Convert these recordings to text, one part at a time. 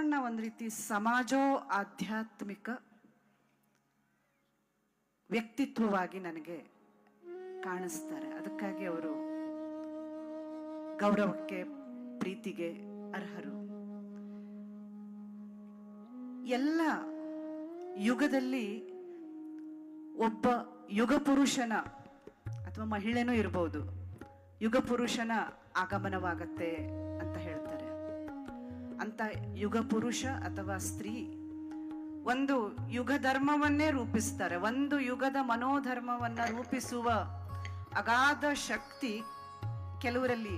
ಬಸವಣ್ಣ ಒಂದು ರೀತಿ ಸಮಾಜೋ ಆಧ್ಯಾತ್ಮಿಕ ವ್ಯಕ್ತಿತ್ವವಾಗಿ ನನಗೆ ಕಾಣಿಸ್ತಾರೆ. ಅದಕ್ಕಾಗಿ ಅವರು ಗೌರವಕ್ಕೆ, ಪ್ರೀತಿಗೆ ಅರ್ಹರು. ಎಲ್ಲ ಯುಗದಲ್ಲಿ ಒಬ್ಬ ಯುಗ ಪುರುಷನ ಅಥವಾ ಮಹಿಳೆನೂ ಇರಬಹುದು, ಯುಗ ಪುರುಷನ ಆಗಮನವಾಗತ್ತೆ ಅಂತ ಹೇಳ್ತಾರೆ. ಅಂತ ಯುಗ ಪುರುಷ ಅಥವಾ ಸ್ತ್ರೀ ಒಂದು ಯುಗ ಧರ್ಮವನ್ನೇ ರೂಪಿಸ್ತಾರೆ. ಒಂದು ಯುಗದ ಮನೋಧರ್ಮವನ್ನ ರೂಪಿಸುವ ಅಗಾಧ ಶಕ್ತಿ ಕೆಲವರಲ್ಲಿ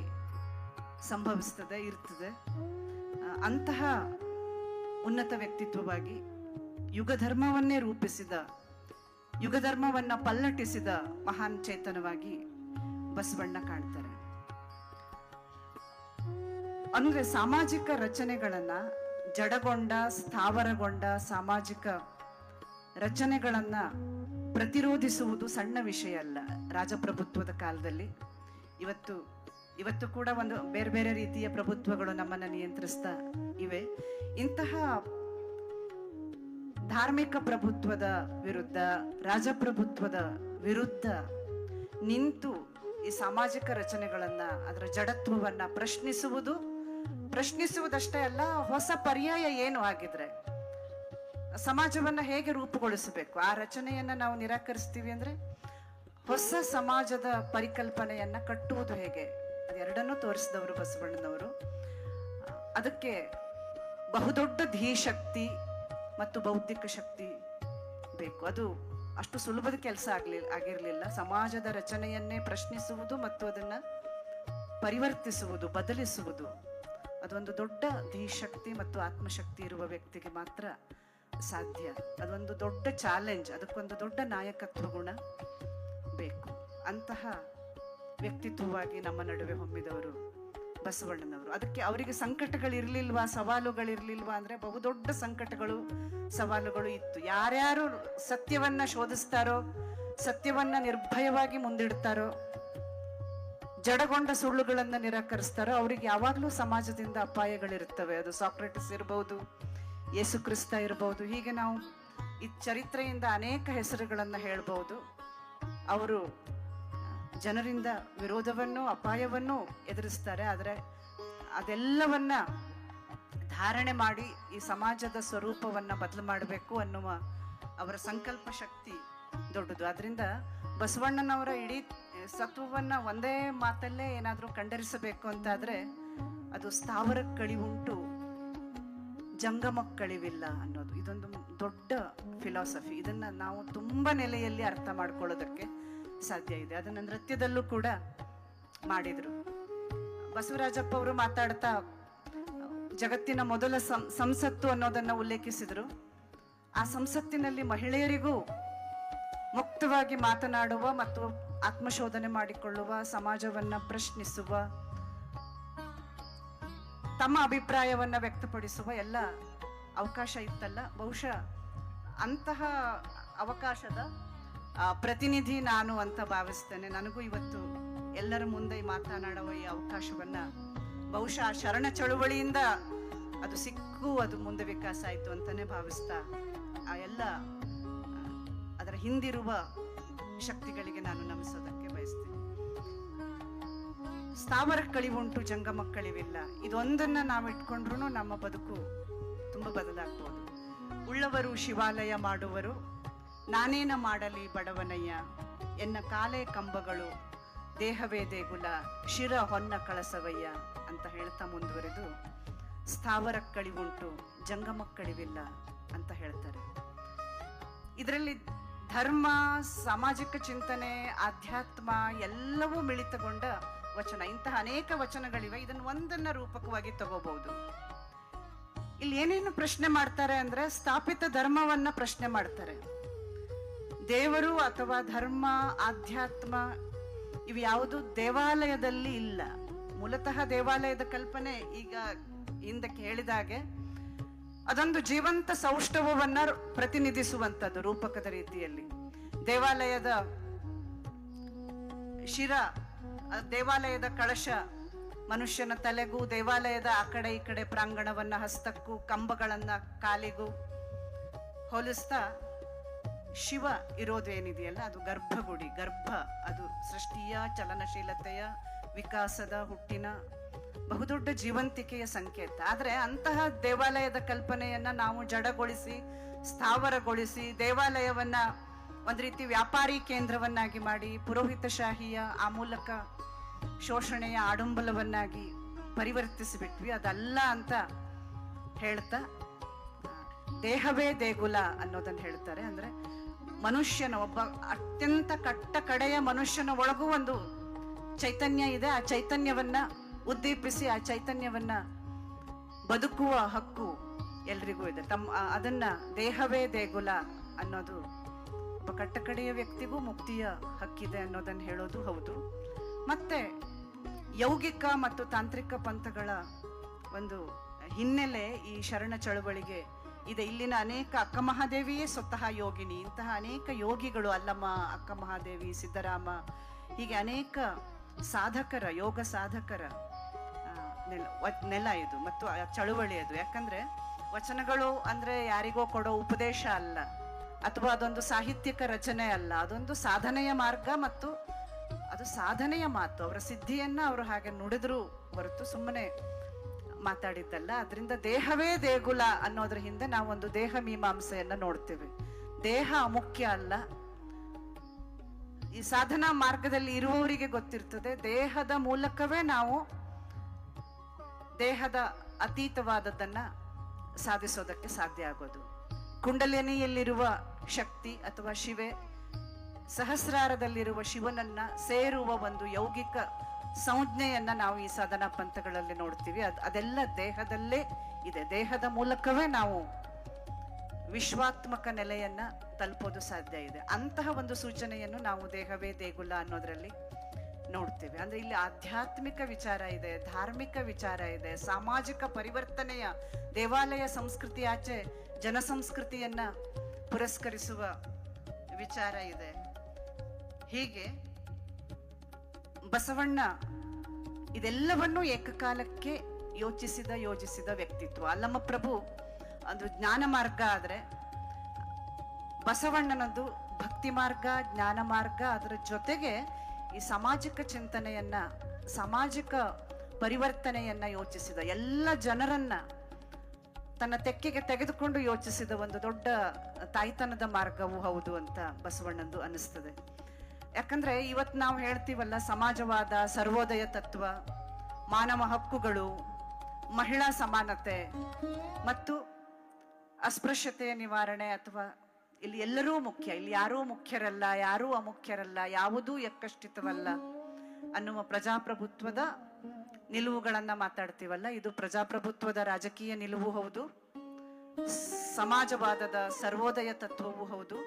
ಸಂಭವಿಸ್ತದೆ, ಇರ್ತದೆ. ಅಂತಹ ಉನ್ನತ ವ್ಯಕ್ತಿತ್ವವಾಗಿ ಯುಗ ಧರ್ಮವನ್ನೇ ರೂಪಿಸಿದ, ಯುಗ ಧರ್ಮವನ್ನ ಪಲ್ಲಟಿಸಿದ ಮಹಾನ್ ಚೇತನವಾಗಿ ಬಸವಣ್ಣ ಕಾಣ್ತಾರೆ. ಅಂದ್ರೆ ಸಾಮಾಜಿಕ ರಚನೆಗಳನ್ನ, ಜಡಗೊಂಡ ಸ್ಥಾವರಗೊಂಡ ಸಾಮಾಜಿಕ ರಚನೆಗಳನ್ನ ಪ್ರತಿರೋಧಿಸುವುದು ಸಣ್ಣ ವಿಷಯ ಅಲ್ಲ. ರಾಜಪ್ರಭುತ್ವದ ಕಾಲದಲ್ಲಿ ಇವತ್ತು ಕೂಡ ಒಂದು ಬೇರೆ ಬೇರೆ ರೀತಿಯ ಪ್ರಭುತ್ವಗಳು ನಮ್ಮನ್ನ ನಿಯಂತ್ರಿಸ್ತಾ ಇವೆ. ಇಂತಹ ಧಾರ್ಮಿಕ ಪ್ರಭುತ್ವದ ವಿರುದ್ಧ, ರಾಜಪ್ರಭುತ್ವದ ವಿರುದ್ಧ ನಿಂತು ಈ ಸಾಮಾಜಿಕ ರಚನೆಗಳನ್ನ, ಅದರ ಜಡತ್ವವನ್ನ ಪ್ರಶ್ನಿಸುವುದಷ್ಟೇ ಅಲ್ಲ, ಹೊಸ ಪರ್ಯಾಯ ಏನು ಆಗಿದ್ರೆ ಸಮಾಜವನ್ನ ಹೇಗೆ ರೂಪುಗೊಳಿಸಬೇಕು, ಆ ರಚನೆಯನ್ನ ನಾವು ನಿರಾಕರಿಸ್ತೀವಿ ಅಂದ್ರೆ ಹೊಸ ಸಮಾಜದ ಪರಿಕಲ್ಪನೆಯನ್ನ ಕಟ್ಟುವುದು ಹೇಗೆ, ಅದೆರಡನ್ನೂ ತೋರಿಸಿದವರು ಬಸವಣ್ಣನವರು. ಅದಕ್ಕೆ ಬಹುದೊಡ್ಡ ಧೀಶಕ್ತಿ ಮತ್ತು ಬೌದ್ಧಿಕ ಶಕ್ತಿ ಬೇಕು. ಅದು ಅಷ್ಟು ಸುಲಭದ ಕೆಲಸ ಆಗಿರಲಿಲ್ಲ. ಸಮಾಜದ ರಚನೆಯನ್ನೇ ಪ್ರಶ್ನಿಸುವುದು ಮತ್ತು ಅದನ್ನ ಪರಿವರ್ತಿಸುವುದು, ಬದಲಿಸುವುದು, ಅದೊಂದು ದೊಡ್ಡ ಧೀಶಕ್ತಿ ಮತ್ತು ಆತ್ಮಶಕ್ತಿ ಇರುವ ವ್ಯಕ್ತಿಗೆ ಮಾತ್ರ ಸಾಧ್ಯ. ಅದೊಂದು ದೊಡ್ಡ ಚಾಲೆಂಜ್, ಅದಕ್ಕೊಂದು ದೊಡ್ಡ ನಾಯಕತ್ವ ಗುಣ ಬೇಕು. ಅಂತಹ ವ್ಯಕ್ತಿತ್ವವಾಗಿ ನಮ್ಮ ನಡುವೆ ಹೊಮ್ಮಿದವರು ಬಸವಣ್ಣನವರು. ಅದಕ್ಕೆ ಅವರಿಗೆ ಸಂಕಟಗಳಿರ್ಲಿಲ್ವಾ, ಸವಾಲುಗಳಿರ್ಲಿಲ್ವಾ ಅಂದ್ರೆ ಬಹುದೊಡ್ಡ ಸಂಕಟಗಳು, ಸವಾಲುಗಳು ಇತ್ತು. ಯಾರ್ಯಾರು ಸತ್ಯವನ್ನ ಶೋಧಿಸ್ತಾರೋ, ಸತ್ಯವನ್ನ ನಿರ್ಭಯವಾಗಿ ಮುಂದಿಡ್ತಾರೋ, ಜಡಗೊಂಡ ಸುಳ್ಳುಗಳನ್ನ ನಿರಾಕರಿಸ್ತಾರೋ ಅವರಿಗೆ ಯಾವಾಗ್ಲೂ ಸಮಾಜದಿಂದ ಅಪಾಯಗಳಿರುತ್ತವೆ. ಅದು ಸಾಕ್ರೆಟಿಸ್ ಇರಬಹುದು, ಯೇಸು ಕ್ರಿಸ್ತ ಇರಬಹುದು. ಹೀಗೆ ನಾವು ಈ ಚರಿತ್ರೆಯಿಂದ ಅನೇಕ ಹೆಸರುಗಳನ್ನ ಹೇಳ್ಬಹುದು. ಅವರು ಜನರಿಂದ ವಿರೋಧವನ್ನು, ಅಪಾಯವನ್ನು ಎದುರಿಸ್ತಾರೆ. ಆದರೆ ಅದೆಲ್ಲವನ್ನ ಧಾರಣೆ ಮಾಡಿ ಈ ಸಮಾಜದ ಸ್ವರೂಪವನ್ನ ಬದಲು ಮಾಡಬೇಕು ಅನ್ನುವ ಅವರ ಸಂಕಲ್ಪ ಶಕ್ತಿ ದೊಡ್ಡದು. ಅದರಿಂದ ಬಸವಣ್ಣನವರ ಇಡೀ ಸತ್ವವನ್ನ ಒಂದೇ ಮಾತಲ್ಲೇ ಏನಾದ್ರೂ ಖಂಡರಿಸಬೇಕು ಅಂತಾದ್ರೆ ಅದು ಸ್ಥಾವರಕ್ಕೆ ಕಳಿವುಂಟು, ಜಂಗಮಕ್ಕೆ ಕಳಿವಿಲ್ಲ ಅನ್ನೋದು. ಇದೊಂದು ದೊಡ್ಡ ಫಿಲಾಸಫಿ. ಇದನ್ನ ನಾವು ತುಂಬಾ ನೆಲೆಯಲ್ಲಿ ಅರ್ಥ ಮಾಡ್ಕೊಳ್ಳೋದಕ್ಕೆ ಸಾಧ್ಯ ಇದೆ. ಅದನ್ನ ನೃತ್ಯದಲ್ಲೂ ಕೂಡ ಮಾಡಿದ್ರು. ಬಸವರಾಜಪ್ಪ ಅವರು ಮಾತಾಡ್ತಾ ಜಗತ್ತಿನ ಮೊದಲ ಸಂಸತ್ತು ಅನ್ನೋದನ್ನ ಉಲ್ಲೇಖಿಸಿದ್ರು. ಆ ಸಂಸತ್ತಿನಲ್ಲಿ ಮಹಿಳೆಯರಿಗೂ ಮುಕ್ತವಾಗಿ ಮಾತನಾಡುವ ಮತ್ತು ಆತ್ಮಶೋಧನೆ ಮಾಡಿಕೊಳ್ಳುವ, ಸಮಾಜವನ್ನ ಪ್ರಶ್ನಿಸುವ, ತಮ್ಮ ಅಭಿಪ್ರಾಯವನ್ನ ವ್ಯಕ್ತಪಡಿಸುವ ಎಲ್ಲ ಅವಕಾಶ ಇತ್ತಲ್ಲ. ಬಹುಶಃ ಅಂತಹ ಅವಕಾಶದ ಪ್ರತಿನಿಧಿ ನಾನು ಅಂತ ಭಾವಿಸ್ತೇನೆ. ನನಗೂ ಇವತ್ತು ಎಲ್ಲರ ಮುಂದೆ ಮಾತನಾಡುವ ಈ ಅವಕಾಶವನ್ನ ಬಹುಶಃ ಶರಣ ಚಳುವಳಿಯಿಂದ ಅದು ಸಿಕ್ಕು, ಅದು ಮುಂದೆ ವಿಕಾಸ ಆಯ್ತು ಅಂತಾನೆ ಭಾವಿಸ್ತಾ ಆ ಎಲ್ಲ ಅದರ ಹಿಂದಿರುವ ಶಕ್ತಿಗಳಿಗೆ ನಾನು ನಮಿಸೋದಕ್ಕೆ ಬಯಸ್ತೇನೆ. ಸ್ಥಾವರ ಕಳಿವುಂಟು, ಜಂಗಮ ಕಳಿವಿಲ್ಲ. ಇದೊಂದನ್ನ ನಾವು ಇಟ್ಕೊಂಡ್ರು ನಮ್ಮ ಬದುಕು ತುಂಬಾ ಬದಲಾಗ್ಬೋದು. ಉಳ್ಳವರು ಶಿವಾಲಯ ಮಾಡುವರು, ನಾನೇನ ಮಾಡಲಿ ಬಡವನಯ್ಯ, ಎನ್ನ ಕಾಲೇ ಕಂಬಗಳು, ದೇಹವೇ ದೇಗುಲ, ಶಿರ ಹೊನ್ನ ಕಳಸವಯ್ಯ ಅಂತ ಹೇಳ್ತಾ ಮುಂದುವರೆದು ಸ್ಥಾವರ ಕಳಿವುಂಟು, ಜಂಗಮ ಕಳಿವಿಲ್ಲ ಅಂತ ಹೇಳ್ತಾರೆ. ಇದರಲ್ಲಿ ಧರ್ಮ, ಸಾಮಾಜಿಕ ಚಿಂತನೆ, ಆಧ್ಯಾತ್ಮ ಎಲ್ಲವೂ ಮಿಳಿತಗೊಂಡ ವಚನ. ಇಂತಹ ಅನೇಕ ವಚನಗಳಿವೆ. ಇದನ್ನು ಒಂದನ್ನ ರೂಪಕವಾಗಿ ತಗೋಬಹುದು. ಇಲ್ಲಿ ಏನೇನು ಪ್ರಶ್ನೆ ಮಾಡ್ತಾರೆ ಅಂದ್ರೆ ಸ್ಥಾಪಿತ ಧರ್ಮವನ್ನ ಪ್ರಶ್ನೆ ಮಾಡ್ತಾರೆ. ದೇವರು ಅಥವಾ ಧರ್ಮ, ಆಧ್ಯಾತ್ಮ ಇವು ಯಾವುದು ದೇವಾಲಯದಲ್ಲಿ ಇಲ್ಲ. ಮೂಲತಃ ದೇವಾಲಯದ ಕಲ್ಪನೆ ಈಗ ಹಿಂದಕ್ಕೆ ಹೇಳಿದಾಗೆ ಅದೊಂದು ಜೀವಂತ ಸೌಷ್ಠವನ್ನ ಪ್ರತಿನಿಧಿಸುವಂಥದ್ದು ರೂಪಕದ ರೀತಿಯಲ್ಲಿ. ದೇವಾಲಯದ ಶಿರ, ದೇವಾಲಯದ ಕಳಶ ಮನುಷ್ಯನ ತಲೆಗೂ ದೇವಾಲಯದ ಆ ಕಡೆ ಈ ಕಡೆ ಪ್ರಾಂಗಣವನ್ನ ಹಸ್ತಕ್ಕೂ ಕಂಬಗಳನ್ನ ಕಾಲಿಗೂ ಹೋಲಿಸ್ತಾ ಶಿವ ಇರೋದೇನಿದೆಯಲ್ಲ ಅದು ಗರ್ಭಗುಡಿ. ಗರ್ಭ ಅದು ಸೃಷ್ಟಿಯ ಚಲನಶೀಲತೆಯ ವಿಕಾಸದ ಹುಟ್ಟಿನ ಬಹುದೊಡ್ಡ ಜೀವಂತಿಕೆಯ ಸಂಕೇತ. ಆದ್ರೆ ಅಂತಹ ದೇವಾಲಯದ ಕಲ್ಪನೆಯನ್ನ ನಾವು ಜಡಗೊಳಿಸಿ ಸ್ಥಾವರಗೊಳಿಸಿ ದೇವಾಲಯವನ್ನ ಒಂದು ರೀತಿ ವ್ಯಾಪಾರಿ ಕೇಂದ್ರವನ್ನಾಗಿ ಮಾಡಿ ಪುರೋಹಿತಶಾಹಿಯ ಆ ಮೂಲಕ ಶೋಷಣೆಯ ಆಡಂಬಲವನ್ನಾಗಿ ಪರಿವರ್ತಿಸಿಬಿಟ್ವಿ. ಅದಲ್ಲ ಅಂತ ಹೇಳ್ತಾ ದೇಹವೇ ದೇಗುಲ ಅನ್ನೋದನ್ನ ಹೇಳ್ತಾರೆ. ಅಂದ್ರೆ ಮನುಷ್ಯನ ಒಬ್ಬ ಅತ್ಯಂತ ಕಟ್ಟ ಕಡೆಯ ಮನುಷ್ಯನ ಒಳಗೂ ಒಂದು ಚೈತನ್ಯ ಇದೆ. ಆ ಚೈತನ್ಯವನ್ನ ಉದ್ದೀಪಿಸಿ ಆ ಚೈತನ್ಯವನ್ನ ಬದುಕುವ ಹಕ್ಕು ಎಲ್ರಿಗೂ ಇದೆ. ಅದನ್ನ ದೇಹವೇ ದೇಗುಲ ಅನ್ನೋದು ಒಬ್ಬ ಕಟ್ಟಕಡೆಯ ವ್ಯಕ್ತಿಗೂ ಮುಕ್ತಿಯ ಹಕ್ಕಿದೆ ಅನ್ನೋದನ್ನ ಹೇಳೋದು ಹೌದು. ಮತ್ತೆ ಯೌಗಿಕ ಮತ್ತು ತಾಂತ್ರಿಕ ಪಂಥಗಳ ಒಂದು ಹಿನ್ನೆಲೆ ಈ ಶರಣ ಚಳವಳಿಗೆ ಇದೆ. ಇಲ್ಲಿನ ಅನೇಕ ಅಕ್ಕ ಮಹಾದೇವಿಯೇ ಸ್ವತಃ ಯೋಗಿನಿ. ಇಂತಹ ಅನೇಕ ಯೋಗಿಗಳು ಅಲ್ಲಮ್ಮ, ಅಕ್ಕ ಮಹಾದೇವಿ, ಸಿದ್ದರಾಮ, ಹೀಗೆ ಅನೇಕ ಸಾಧಕರ ಯೋಗ ಸಾಧಕರ ನೆಲ ಇದು ಮತ್ತು ಚಳುವಳಿ ಅದು. ಯಾಕಂದ್ರೆ ವಚನಗಳು ಅಂದ್ರೆ ಯಾರಿಗೋ ಕೊಡೋ ಉಪದೇಶ ಅಲ್ಲ, ಅಥವಾ ಅದೊಂದು ಸಾಹಿತ್ಯಿಕ ರಚನೆ ಅಲ್ಲ, ಅದೊಂದು ಸಾಧನೆಯ ಮಾರ್ಗ ಮತ್ತು ಅದು ಸಾಧನೆಯ ಮಾತು. ಅವರ ಸಿದ್ಧಿಯನ್ನ ಅವರು ಹಾಗೆ ನುಡಿದ್ರು ಹೊರತು ಸುಮ್ಮನೆ ಮಾತಾಡಿದ್ದಲ್ಲ. ಅದರಿಂದ ದೇಹವೇ ದೇಗುಲ ಅನ್ನೋದ್ರ ಹಿಂದೆ ನಾವೊಂದು ದೇಹ ಮೀಮಾಂಸೆಯನ್ನ ನೋಡ್ತೇವೆ. ದೇಹ ಮುಖ್ಯ ಅಲ್ಲ. ಈ ಸಾಧನಾ ಮಾರ್ಗದಲ್ಲಿ ಇರುವವರಿಗೆ ಗೊತ್ತಿರ್ತದೆ ದೇಹದ ಮೂಲಕವೇ ನಾವು ದೇಹದ ಅತೀತವಾದದ್ದನ್ನ ಸಾಧಿಸೋದಕ್ಕೆ ಸಾಧ್ಯ ಆಗೋದು. ಕುಂಡಲಿನಿಯಲ್ಲಿರುವ ಶಕ್ತಿ ಅಥವಾ ಶಿವೆ ಸಹಸ್ರಾರದಲ್ಲಿರುವ ಶಿವನನ್ನ ಸೇರುವ ಒಂದು ಯೌಗಿಕ ಸಂಜ್ಞೆಯನ್ನ ನಾವು ಈ ಸಾಧನಾ ಪಂಥಗಳಲ್ಲಿ ನೋಡ್ತೀವಿ. ಅದೆಲ್ಲ ದೇಹದಲ್ಲೇ ಇದೆ. ದೇಹದ ಮೂಲಕವೇ ನಾವು ವಿಶ್ವಾತ್ಮಕ ನೆಲೆಯನ್ನ ತಲುಪೋದು ಸಾಧ್ಯ ಇದೆ. ಅಂತಹ ಒಂದು ಸೂಚನೆಯನ್ನು ನಾವು ದೇಹವೇ ದೇಗುಲ ಅನ್ನೋದ್ರಲ್ಲಿ ನೋಡ್ತೇವೆ. ಅಂದ್ರೆ ಇಲ್ಲಿ ಆಧ್ಯಾತ್ಮಿಕ ವಿಚಾರ ಇದೆ, ಧಾರ್ಮಿಕ ವಿಚಾರ ಇದೆ, ಸಾಮಾಜಿಕ ಪರಿವರ್ತನೆಯ ದೇವಾಲಯ ಸಂಸ್ಕೃತಿ ಆಚೆ ಜನಸಂಸ್ಕೃತಿಯನ್ನ ಪುರಸ್ಕರಿಸುವ ವಿಚಾರ ಇದೆ. ಹೀಗೆ ಬಸವಣ್ಣ ಇದೆಲ್ಲವನ್ನೂ ಏಕಕಾಲಕ್ಕೆ ಯೋಜಿಸಿದ ವ್ಯಕ್ತಿತ್ವ. ಅಲ್ಲಮ್ಮ ಪ್ರಭು ಅದು ಜ್ಞಾನ ಮಾರ್ಗ ಆದ್ರೆ ಬಸವಣ್ಣನದು ಭಕ್ತಿ ಮಾರ್ಗ, ಜ್ಞಾನ ಮಾರ್ಗ. ಅದರ ಜೊತೆಗೆ ಈ ಸಾಮಾಜಿಕ ಚಿಂತನೆಯನ್ನ, ಸಾಮಾಜಿಕ ಪರಿವರ್ತನೆಯನ್ನ ಯೋಚಿಸಿದ, ಎಲ್ಲ ಜನರನ್ನ ತನ್ನ ತೆಕ್ಕೆಗೆ ತೆಗೆದುಕೊಂಡು ಯೋಚಿಸಿದ ಒಂದು ದೊಡ್ಡ ತಾಯ್ತನದ ಮಾರ್ಗವೂ ಹೌದು ಅಂತ ಬಸವಣ್ಣಂದು ಅನಿಸ್ತದೆ. ಯಾಕಂದ್ರೆ ಇವತ್ತು ನಾವು ಹೇಳ್ತೀವಲ್ಲ, ಸಮಾಜವಾದ, ಸರ್ವೋದಯ ತತ್ವ, ಮಾನವ ಹಕ್ಕುಗಳು, ಮಹಿಳಾ ಸಮಾನತೆ ಮತ್ತು ಅಸ್ಪೃಶ್ಯತೆಯ ನಿವಾರಣೆ, ಅಥವಾ ಇಲ್ಲಿ ಎಲ್ಲರೂ ಮುಖ್ಯ, ಇಲ್ಲಿ ಯಾರೂ ಮುಖ್ಯರಲ್ಲ, ಯಾರೂ ಅಮುಖ್ಯರಲ್ಲ, ಯಾವುದೂ ಯಕ್ಕಷ್ಟಿತವಲ್ಲ ಅನ್ನುವ ಪ್ರಜಾಪ್ರಭುತ್ವದ ನಿಲುವುಗಳನ್ನ ಮಾತಾಡ್ತೀವಲ್ಲ, ಇದು ಪ್ರಜಾಪ್ರಭುತ್ವದ ರಾಜಕೀಯ ನಿಲುವು ಹೌದು, ಸಮಾಜವಾದದ ಸರ್ವೋದಯ ತತ್ವವೂ ಹೌದು,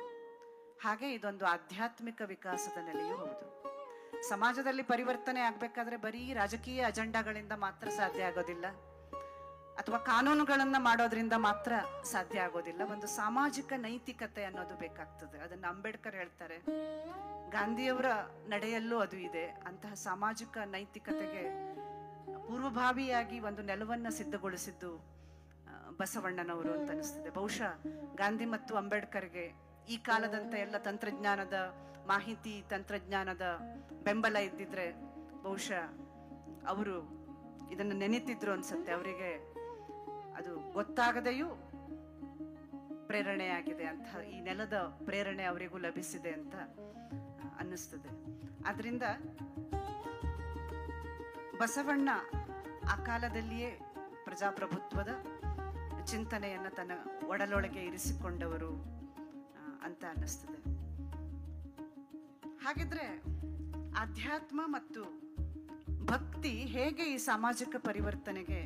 ಹಾಗೆ ಇದೊಂದು ಆಧ್ಯಾತ್ಮಿಕ ವಿಕಾಸದ ನೆಲೆಯೂ ಹೌದು. ಸಮಾಜದಲ್ಲಿ ಪರಿವರ್ತನೆ ಆಗ್ಬೇಕಾದ್ರೆ ಬರೀ ರಾಜಕೀಯ ಅಜೆಂಡಾಗಳಿಂದ ಮಾತ್ರ ಸಾಧ್ಯ ಆಗೋದಿಲ್ಲ, ಅಥವಾ ಕಾನೂನುಗಳನ್ನ ಮಾಡೋದ್ರಿಂದ ಮಾತ್ರ ಸಾಧ್ಯ ಆಗೋದಿಲ್ಲ. ಒಂದು ಸಾಮಾಜಿಕ ನೈತಿಕತೆ ಅನ್ನೋದು ಬೇಕಾಗ್ತದೆ. ಅದನ್ನ ಅಂಬೇಡ್ಕರ್ ಹೇಳ್ತಾರೆ, ಗಾಂಧಿಯವರ ನಡೆಯಲ್ಲೂ ಅದು ಇದೆ. ಅಂತಹ ಸಾಮಾಜಿಕ ನೈತಿಕತೆಗೆ ಪೂರ್ವಭಾವಿಯಾಗಿ ಒಂದು ನೆಲವನ್ನ ಸಿದ್ಧಗೊಳಿಸಿದ್ದು ಬಸವಣ್ಣನವರು ಅಂತ ಅನಿಸ್ತದೆ. ಬಹುಶಃ ಗಾಂಧಿ ಮತ್ತು ಅಂಬೇಡ್ಕರ್ಗೆ ಈ ಕಾಲದಂತೆ ಎಲ್ಲ ತಂತ್ರಜ್ಞಾನದ, ಮಾಹಿತಿ ತಂತ್ರಜ್ಞಾನದ ಬೆಂಬಲ ಇದ್ದಿದ್ರೆ ಬಹುಶಃ ಅವರು ಇದನ್ನು ನೆನೀತಿದ್ರು ಅನ್ಸುತ್ತೆ. ಅವರಿಗೆ ಅದು ಗೊತ್ತಾಗದೆಯೂ ಪ್ರೇರಣೆಯಾಗಿದೆ ಅಂತ, ಈ ನೆಲದ ಪ್ರೇರಣೆ ಅವರಿಗೂ ಲಭಿಸಿದೆ ಅಂತ ಅನ್ನಿಸ್ತದೆ. ಆದ್ರಿಂದ ಬಸವಣ್ಣ ಆ ಕಾಲದಲ್ಲಿಯೇ ಪ್ರಜಾಪ್ರಭುತ್ವದ ಚಿಂತನೆಯನ್ನ ತನ್ನ ಒಡಲೊಳಗೆ ಇರಿಸಿಕೊಂಡವರು ಅಂತ ಅನ್ನಿಸ್ತದೆ. ಹಾಗಿದ್ರೆ ಆಧ್ಯಾತ್ಮ ಮತ್ತು ಭಕ್ತಿ ಹೇಗೆ ಈ ಸಾಮಾಜಿಕ ಪರಿವರ್ತನೆಗೆ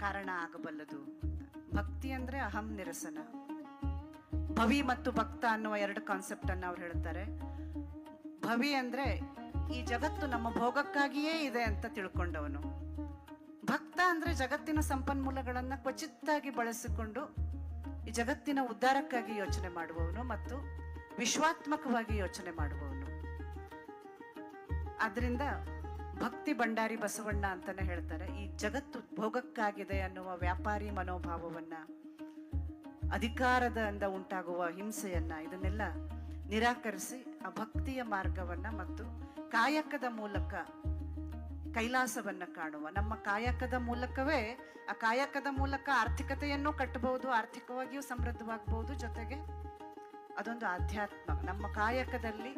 ಕಾರಣ ಆಗಬಲ್ಲದು? ಭಕ್ತಿ ಅಂದ್ರೆ ಅಹಂ ನಿರಸನ, ಭವಿ ಮತ್ತು ಭಕ್ತ ಅನ್ನುವ ಎರಡು ಕಾನ್ಸೆಪ್ಟ್ ಅನ್ನ ಅವ್ರು ಹೇಳ್ತಾರೆ. ಭವಿ ಅಂದ್ರೆ ಈ ಜಗತ್ತು ನಮ್ಮ ಭೋಗಕ್ಕಾಗಿಯೇ ಇದೆ ಅಂತ ತಿಳ್ಕೊಂಡವನು. ಭಕ್ತ ಅಂದ್ರೆ ಜಗತ್ತಿನ ಸಂಪನ್ಮೂಲಗಳನ್ನ ಕ್ವಚಿತ್ತಾಗಿ ಬಳಸಿಕೊಂಡು ಈ ಜಗತ್ತಿನ ಉದ್ಧಾರಕ್ಕಾಗಿ ಯೋಚನೆ ಮಾಡುವವನು ಮತ್ತು ವಿಶ್ವಾತ್ಮಕವಾಗಿ ಯೋಚನೆ ಮಾಡುವವನು. ಆದ್ರಿಂದ ಭಕ್ತಿ ಭಂಡಾರಿ ಬಸವಣ್ಣ ಅಂತಾನೆ ಹೇಳ್ತಾರೆ. ಈ ಜಗತ್ತು ಭೋಗಕ್ಕಾಗಿದೆ ಅನ್ನುವ ವ್ಯಾಪಾರಿ ಮನೋಭಾವವನ್ನ, ಅಧಿಕಾರದಿಂದ ಉಂಟಾಗುವ ಹಿಂಸೆಯನ್ನ, ಇದನ್ನೆಲ್ಲ ನಿರಾಕರಿಸಿ ಆ ಭಕ್ತಿಯ ಮಾರ್ಗವನ್ನ ಮತ್ತು ಕಾಯಕದ ಮೂಲಕ ಕೈಲಾಸವನ್ನ ಕಾಣುವ, ನಮ್ಮ ಕಾಯಕದ ಮೂಲಕವೇ, ಆ ಕಾಯಕದ ಮೂಲಕ ಆರ್ಥಿಕತೆಯನ್ನು ಕಟ್ಟಬಹುದು, ಆರ್ಥಿಕವಾಗಿಯೂ ಸಮೃದ್ಧವಾಗಬಹುದು, ಜೊತೆಗೆ ಅದೊಂದು ಆಧ್ಯಾತ್ಮ. ನಮ್ಮ ಕಾಯಕದಲ್ಲಿ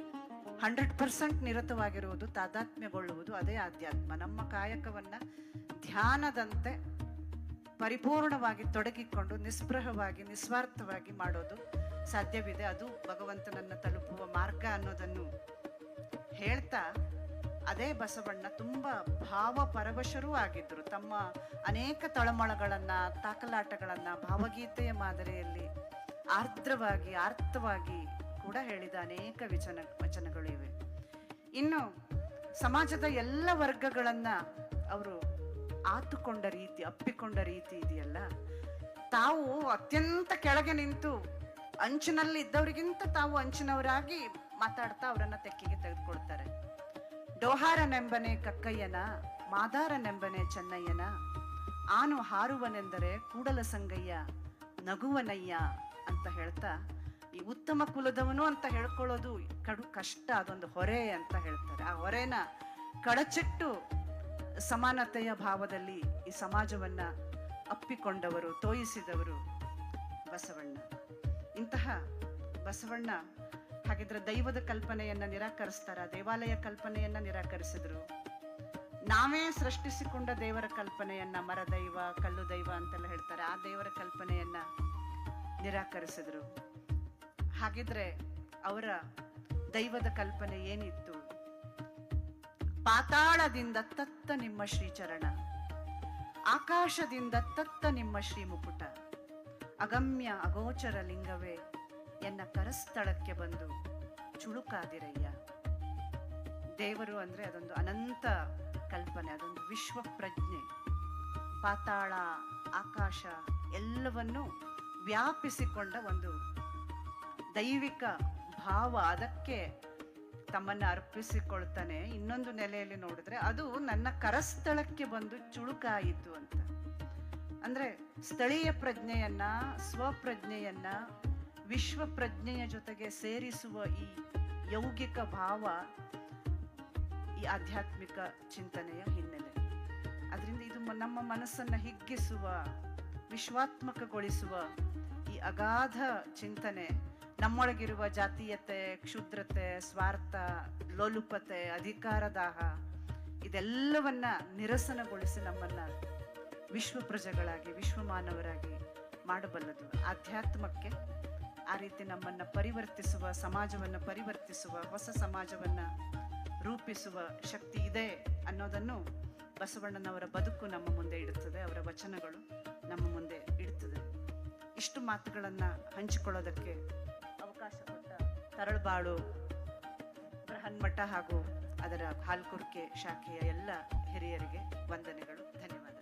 100% ನಿರತವಾಗಿರುವುದು, ತಾದಾತ್ಮ್ಯಗೊಳ್ಳುವುದು, ಅದೇ ಆಧ್ಯಾತ್ಮ. ನಮ್ಮ ಕಾಯಕವನ್ನ ಧ್ಯಾನದಂತೆ ಪರಿಪೂರ್ಣವಾಗಿ ತೊಡಗಿಕೊಂಡು ನಿಸ್ಪೃಹವಾಗಿ ನಿಸ್ವಾರ್ಥವಾಗಿ ಮಾಡೋದು ಸಾಧ್ಯವಿದೆ. ಅದು ಭಗವಂತನನ್ನ ತಲುಪುವ ಮಾರ್ಗ ಅನ್ನೋದನ್ನು ಹೇಳ್ತಾ, ಅದೇ ಬಸವಣ್ಣ ತುಂಬಾ ಭಾವ ಪರವಶರೂ ಆಗಿದ್ರು. ತಮ್ಮ ಅನೇಕ ತಳಮಳಗಳನ್ನ, ತಾಕಲಾಟಗಳನ್ನ ಭಾವಗೀತೆಯ ಮಾದರಿಯಲ್ಲಿ ಆರ್ದ್ರವಾಗಿ ಆರ್ತವಾಗಿ ಕೂಡ ಹೇಳಿದ ಅನೇಕ ವಚನಗಳು ಇವೆ. ಇನ್ನು ಸಮಾಜದ ಎಲ್ಲ ವರ್ಗಗಳನ್ನ ಅವರು ಆತುಕೊಂಡ ರೀತಿ, ಅಪ್ಪಿಕೊಂಡ ರೀತಿ ಇದೆಯಲ್ಲ, ತಾವು ಅತ್ಯಂತ ಕೆಳಗೆ ನಿಂತು ಅಂಚಿನಲ್ಲಿ ಇದ್ದವರಿಗಿಂತ ತಾವು ಅಂಚಿನವರಾಗಿ ಮಾತಾಡ್ತಾ ಅವರನ್ನ ತೆಕ್ಕಿಗೆ ತೆಗೆದುಕೊಳ್ತಾರೆ. ಡೋಹಾರನೆಂಬನೆ ಕಕ್ಕಯ್ಯನ, ಮಾದಾರನೆಂಬನೆ ಚೆನ್ನಯ್ಯನ, ಆನು ಹಾರುವನೆಂದರೆ ಕೂಡಲ ಸಂಗಯ್ಯ ನಗುವನಯ್ಯ ಅಂತ ಹೇಳ್ತಾ, ಈ ಉತ್ತಮ ಕುಲದವನು ಅಂತ ಹೇಳ್ಕೊಳ್ಳೋದು ಕಡು ಕಷ್ಟ, ಅದೊಂದು ಹೊರೆ ಅಂತ ಹೇಳ್ತಾರೆ. ಆ ಹೊರೆನ ಕಳಚಿಟ್ಟು ಸಮಾನತೆಯ ಭಾವದಲ್ಲಿ ಈ ಸಮಾಜವನ್ನ ಅಪ್ಪಿಕೊಂಡವರು, ತೋಯಿಸಿದವರು ಬಸವಣ್ಣ. ಇಂತಹ ಬಸವಣ್ಣ ಹಾಗಿದ್ರೆ ದೈವದ ಕಲ್ಪನೆಯನ್ನ ನಿರಾಕರಿಸ್ತಾರ? ದೇವಾಲಯ ಕಲ್ಪನೆಯನ್ನ ನಿರಾಕರಿಸಿದ್ರು. ನಾವೇ ಸೃಷ್ಟಿಸಿಕೊಂಡ ದೇವರ ಕಲ್ಪನೆಯನ್ನ, ಮರದೈವ, ಕಲ್ಲು ದೈವ ಅಂತೆಲ್ಲ ಹೇಳ್ತಾರೆ, ಆ ದೇವರ ಕಲ್ಪನೆಯನ್ನ ನಿರಾಕರಿಸಿದ್ರು. ಹಾಗಿದ್ರೆ ಅವರ ದೈವದ ಕಲ್ಪನೆ ಏನಿತ್ತು? ಪಾತಾಳದಿಂದ ತತ್ತ ನಿಮ್ಮ ಶ್ರೀಚರಣ, ಆಕಾಶದಿಂದ ತತ್ತ ನಿಮ್ಮ ಶ್ರೀ ಮುಕುಟ, ಅಗಮ್ಯ ಅಗೋಚರ ಲಿಂಗವೇ ಎನ್ನ ಕರಸ್ಥಳಕ್ಕೆ ಬಂದು ಚುಳುಕಾದಿರಯ್ಯ. ದೇವರು ಅಂದ್ರೆ ಅದೊಂದು ಅನಂತ ಕಲ್ಪನೆ, ಅದೊಂದು ವಿಶ್ವ ಪ್ರಜ್ಞೆ. ಪಾತಾಳ, ಆಕಾಶ ಎಲ್ಲವನ್ನೂ ವ್ಯಾಪಿಸಿಕೊಂಡ ಒಂದು ದೈವಿಕ ಭಾವ. ಅದಕ್ಕೆ ತಮ್ಮನ್ನ ಅರ್ಪಿಸಿಕೊಳ್ತಾನೆ. ಇನ್ನೊಂದು ನೆಲೆಯಲ್ಲಿ ನೋಡಿದ್ರೆ ಅದು ನನ್ನ ಕರಸ್ಥಳಕ್ಕೆ ಬಂದು ಚುಳುಕಾಯಿತು ಅಂತ. ಅಂದ್ರೆ ಸ್ಥಳೀಯ ಪ್ರಜ್ಞೆಯನ್ನ, ಸ್ವಪ್ರಜ್ಞೆಯನ್ನ ವಿಶ್ವ ಪ್ರಜ್ಞೆಯ ಜೊತೆಗೆ ಸೇರಿಸುವ ಈ ಯೌಗಿಕ ಭಾವ ಈ ಆಧ್ಯಾತ್ಮಿಕ ಚಿಂತನೆಯ ಹಿನ್ನೆಲೆ. ಅದರಿಂದ ಇದು ನಮ್ಮ ಮನಸ್ಸನ್ನ ಹಿಗ್ಗಿಸುವ, ವಿಶ್ವಾತ್ಮಕಗೊಳಿಸುವ ಈ ಅಗಾಧ ಚಿಂತನೆ ನಮ್ಮೊಳಗಿರುವ ಜಾತೀಯತೆ, ಕ್ಷುದ್ರತೆ, ಸ್ವಾರ್ಥ, ಲೋಲುಪತೆ, ಅಧಿಕಾರದಾಹ ಇದೆಲ್ಲವನ್ನ ನಿರಸನಗೊಳಿಸಿ ನಮ್ಮನ್ನ ವಿಶ್ವ ಪ್ರಜೆಗಳಾಗಿ, ವಿಶ್ವಮಾನವರಾಗಿ ಮಾಡಬಲ್ಲದು. ಆಧ್ಯಾತ್ಮಕ್ಕೆ ಆ ರೀತಿ ನಮ್ಮನ್ನ ಪರಿವರ್ತಿಸುವ, ಸಮಾಜವನ್ನ ಪರಿವರ್ತಿಸುವ, ಹೊಸ ಸಮಾಜವನ್ನ ರೂಪಿಸುವ ಶಕ್ತಿ ಇದೆ ಅನ್ನೋದನ್ನು ಬಸವಣ್ಣನವರ ಬದುಕು ನಮ್ಮ ಮುಂದೆ ಇಡುತ್ತದೆ, ಅವರ ವಚನಗಳು ನಮ್ಮ ಮುಂದೆ ಇಡುತ್ತದೆ. ಇಷ್ಟು ಮಾತುಗಳನ್ನ ಹಂಚಿಕೊಳ್ಳೋದಕ್ಕೆ ಅವಕಾಶ ಕೊಟ್ಟ ತರಳಬಾಳು ಬೃಹನ್ಮಠ ಹಾಗೂ ಅದರ ಹಾಲ್ಕುರ್ಕೆ ಶಾಖೆಯ ಎಲ್ಲ ಹಿರಿಯರಿಗೆ ವಂದನೆಗಳು, ಧನ್ಯವಾದ.